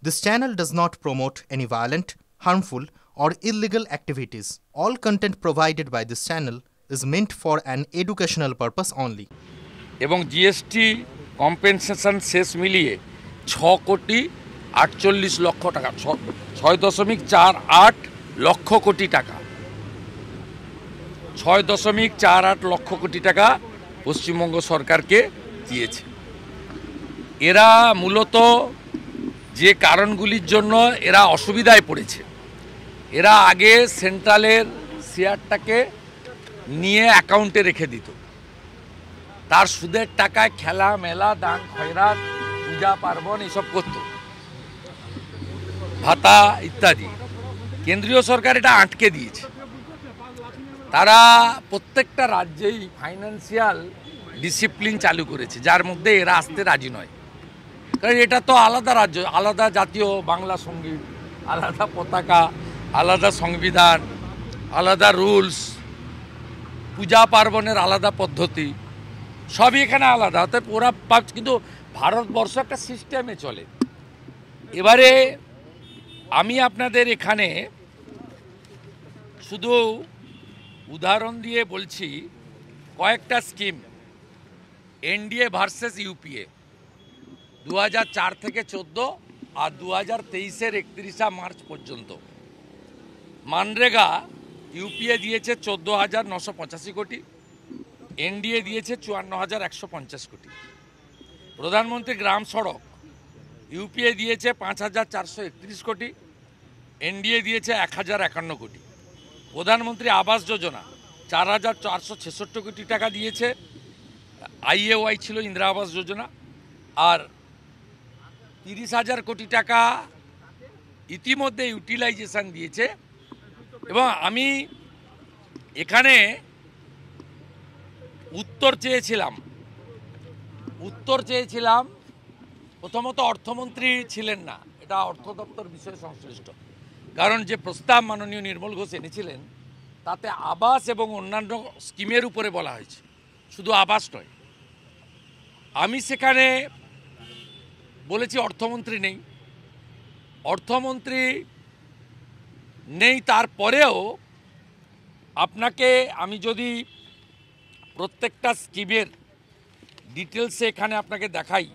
This channel does not promote any violent, harmful, or illegal activities. All content provided by this channel is meant for an educational purpose only. এবং GST compensation শেষ মিলিয়ে 6,48,00,000 টাকা 6.48 লক্ষ কোটি টাকা 6.48 লক্ষ কোটি টাকা পশ্চিমবঙ্গ সরকারকে দিয়েছে। এরা মূলত যে কারণগুলির জন্য এরা অসুবিধায় পড়েছে, এরা আগে সেন্ট্রালের শেয়ারটাকে নিয়ে অ্যাকাউন্টে রেখে দিত, তার সুদের টাকায় খেলা মেলা দান খয়রাত পূজা পার্বণ এসব করত, ভাতা ইত্যাদি। কেন্দ্রীয় সরকার এটা আটকে দিয়েছে। তারা প্রত্যেকটা রাজ্যেই ফাইন্যান্সিয়াল ডিসিপ্লিন চালু করেছে, যার মধ্যে এরা আসতে রাজি নয়। কারণ এটা তো আলাদা রাজ্য, আলাদা জাতীয় বাংলা সঙ্গীত, আলাদা পতাকা, আলাদা সংবিধান, আলাদা রুলস, পূজা পার্বণের আলাদা পদ্ধতি, সবই এখানে আলাদা। অর্থাৎ ওরা কিন্তু ভারতবর্ষ একটা সিস্টেমে চলে। এবারে আমি আপনাদের এখানে শুধু উদাহরণ দিয়ে বলছি কয়েকটা স্কিম। এনডিএ ভার্সেস ইউপিএ 2004 থেকে 14 আর 2023-এর 31 মার্চ পর্যন্ত মানরেগা ইউপিএ দিয়েছে 14,985 কোটি, এনডিএ দিয়েছে 54,150 কোটি। প্রধানমন্ত্রী গ্রাম সড়ক ইউপিএ দিয়েছে 5,431 কোটি, এনডিএ দিয়েছে 1,051 কোটি। প্রধানমন্ত্রী আবাস যোজনা 4,466 কোটি টাকা দিয়েছে, আইএওয়াই ছিল ইন্দিরা আবাস যোজনা, আর 30,000 কোটি টাকা ইতিমধ্যে ইউটিলাইজেশন দিয়েছে। এবং আমি এখানে উত্তর চেয়েছিলাম। প্রথমত অর্থমন্ত্রী ছিলেন না, এটা অর্থ দপ্তর বিষয় সংশ্লিষ্ট, কারণ যে প্রস্তাব মাননীয় নির্মল ঘোষ এনেছিলেন তাতে আবাস এবং অন্যান্য স্কিমের উপরে বলা হয়েছে, শুধু আবাস নয়। আমি সেখানে বলেছি অর্থমন্ত্রী নেই, তারপরেও আপনাকে আমি যদি প্রত্যেকটা স্কিমের ডিটেলসে এখানে আপনাকে দেখাই,